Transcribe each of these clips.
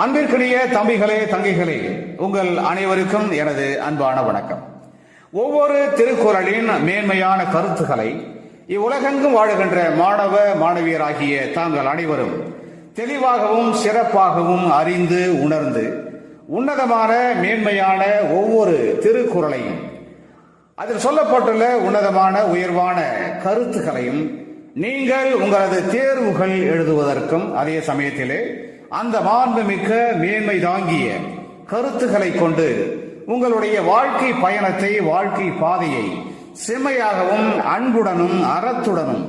அன்பிற்குரிய தம்பிகளே, தங்கைகளே, உங்கள் அனைவருக்கும் எனது அன்பான வணக்கம். ஒவ்வொரு திருக்குறளின் மேன்மையான கருத்துக்களை இவ்வுலகெங்கும் வாழுகின்ற மாணவ மாணவியராகிய தாங்கள் அனைவரும் தெளிவாகவும் சிறப்பாகவும் அறிந்து உணர்ந்து உன்னதமான மேன்மையான ஒவ்வொரு திருக்குறளையும் அதில் சொல்லப்பட்டுள்ள உன்னதமான உயர்வான கருத்துக்களையும் நீங்கள் உங்களது தேர்வுகள் எழுதுவதற்கும் அதே சமயத்திலே அந்த மாண்புமிக்க மேன்மை தாங்கிய கருத்துக்களை கொண்டு உங்களுடைய வாழ்க்கை பயணத்தை, வாழ்க்கை பாதையை செம்மையாகவும் அன்புடனும் அறத்துடனும்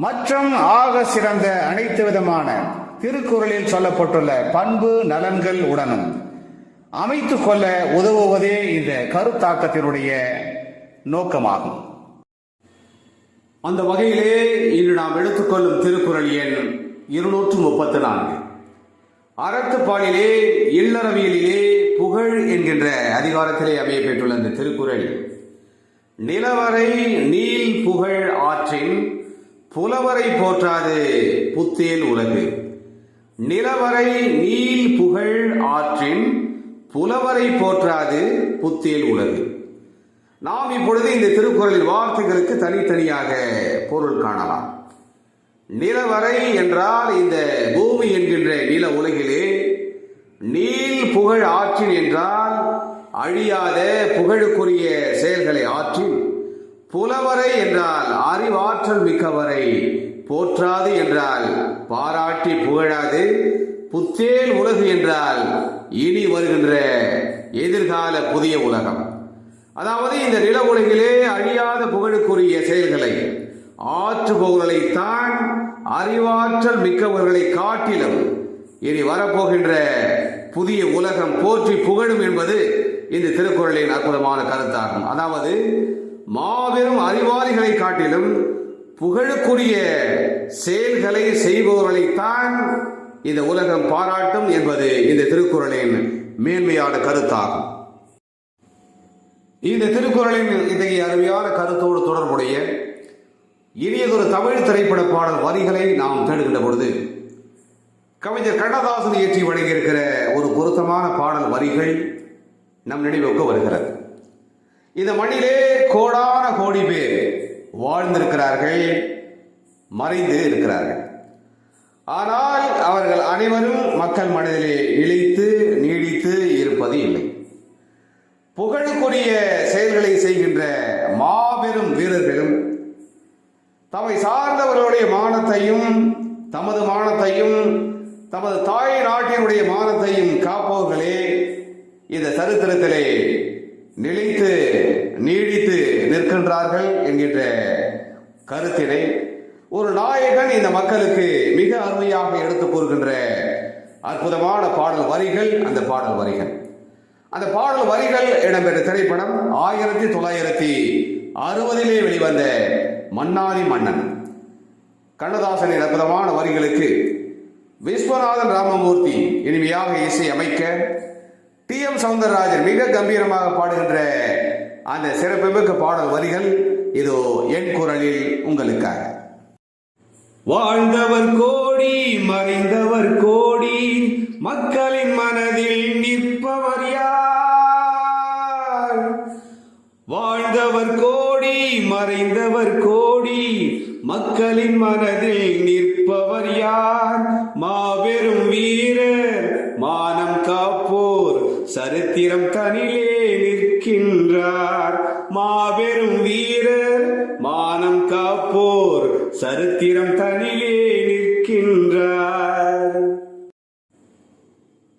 மற்றும் ஆக சிறந்த அனைத்து விதமான திருக்குறளில் சொல்லப்பட்டுள்ள பண்பு நலன்கள் உடனும் அமைத்துக் கொள்ள உதவுவதே இந்த கருத்தாக்கத்தினுடைய நோக்கமாகும். அந்த வகையிலே இன்று நாம் எடுத்துக்கொள்ளும் திருக்குறள் எண் 234. அறத்துப்பாலிலே இல்லறவியலிலே புகழ் என்கின்ற அதிகாரத்திலே அமைய பெற்றுள்ள இந்த திருக்குறள், நிலவரை நீல் புகழ் ஆற்றின் புலவரை போற்றாது புத்தேல் உலகு. நிலவரை நீல் புகழ் ஆற்றின் புலவரை போற்றாது புத்தேல் உலகு. நாம் இப்பொழுது இந்த திருக்குறளின் வார்த்தைகளுக்கு தனித்தனியாக பொருள் காணலாம். நிலவரை என்றால் இந்த பூமி என்கின்ற நில உலகிலே, நீல் புகழ் ஆற்றின் என்றால் அழியாத புகழுக்குரிய செயல்களை ஆற்றின், புலவரை என்றால் அறிவாற்றல் மிக்கவரை போற்றாது என்றால் பாராட்டி புகழாது, புத்தேல் உலகு என்றால் இனி வருகின்ற எதிர்கால புதிய உலகம். அதாவது இந்த நில உலகிலே அழியாத புகழுக்குரிய செயல்களை ஆற்றுபவர்களைத்தான் அறிவாற்றல் மிக்கவர்களை காட்டிலும் இனி வரப்போகின்ற புதிய உலகம் போற்றி புகழும் என்பது இந்த திருக்குறளின் அற்புதமான கருத்தாகும். அதாவது மாபெரும் அறிவாளிகளை காட்டிலும் புகழுக்குரிய செயல்களை செய்பவர்களைத்தான் இந்த உலகம் பாராட்டும் என்பது இந்த திருக்குறளின் மேன்மையான கருத்தாகும். இந்த திருக்குறளின் இத்தகைய அருமையான கருத்தோடு தொடர்புடைய இனியதொரு தமிழ் திரைப்பட பாடல் வரிகளை நாம் தேடுகின்ற பொழுது கவிஞர் கண்ணதாசன் இயற்றி வழங்கியிருக்கிற ஒரு பொருத்தமான பாடல் வரிகள் நம் நினைவுக்கு வருகிறது. இந்த மண்ணிலே கோடான கோடி பேர் வாழ்ந்திருக்கிறார்கள், மறைந்து இருக்கிறார்கள். ஆனால் அவர்கள் அனைவரும் மக்கள் மனதிலே நிலைத்து நீடித்து இருப்பது இல்லை. புகழுக்குரிய செயல்களை செய்கின்ற மாபெரும் வீரர்களும் தம்மை சார்ந்தவர்களுடைய மானத்தையும் தமது மானத்தையும் தமது தாய் நாட்டினுடைய மானத்தையும் காப்பவர்களே இந்த சரித்திரத்திலே நிலைத்து நீடித்து நிற்கின்றார்கள் என்கின்ற கருத்தினை ஒரு நாயகன் இந்த மக்களுக்கு மிக அருமையாக எடுத்துக் கூறுகின்ற அற்புதமான பாடல் வரிகள். அந்த பாடல் வரிகள் இடம்பெற்ற திரைப்படம் 1960 வெளிவந்த மன்னாதி மன்னன். கண்ணதாசனின் அற்புதமான வரிகளுக்கு விஸ்வநாதன் ராமமூர்த்தி இனிமையாக இசை அமைக்க, TM சௌந்தரராஜன் மிக கம்பீரமாக பாடுகின்ற அந்த சிறப்புமிக்க பாடல் வரிகள் இதோ என் குரலில் உங்களுக்காக. வாழ்ந்தவர் கோடி மறைந்தவர் கோடி, மக்களின் மனதில் நிற்பவர் யார்? வாழ்ந்தவர் கோடி மறைந்தவர் கோடி, மக்களின் மனதில் நிற்பவர் யார்? மாபெரும் வீரர் மானம் காப்போர் சரித்திரம் தனிலே நிற்கின்றார். மாபெரும் வீரர் மானம் காப்போர் சரித்திரம் தனிலே நிற்கின்றார்.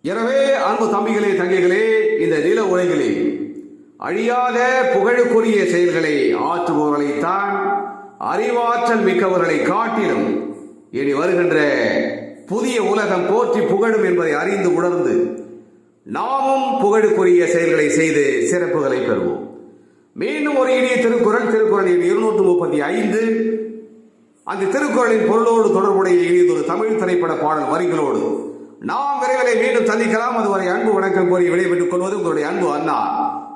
எனவே அன்பு தம்பிகளே, தங்கைகளே, இந்த நில உலகிலே அழியாத புகழுக்குரிய செயல்களை ஆற்றுபவர்களைத்தான் அறிவாற்றல் மிக்கவர்களை காட்டிலும் இனி வருகின்ற புதிய உலகம் போற்றி புகழும் என்பதை அறிந்து உணர்ந்து நாமும் புகழுக்குரிய செயல்களை செய்து சிறப்புகளை பெறுவோம். மீண்டும் ஒரு இனிய திருக்குறள் எண் 235. அந்த திருக்குறளின் பொருளோடு தொடர்புடைய இனியதொரு தமிழ் திரைப்பட பாடல் வரிகளோடு நாம் விரைவிலே மீண்டும் சந்திக்கலாம். அதுவரை அன்பு வணக்கம் கோரி விடைபெற்றுக் கொள்வது உங்களுடைய அன்பு அண்ணா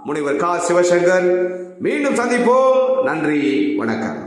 முனைவர் கா. சிவசங்கர். மீண்டும் சந்திப்போம். நன்றி, வணக்கம்.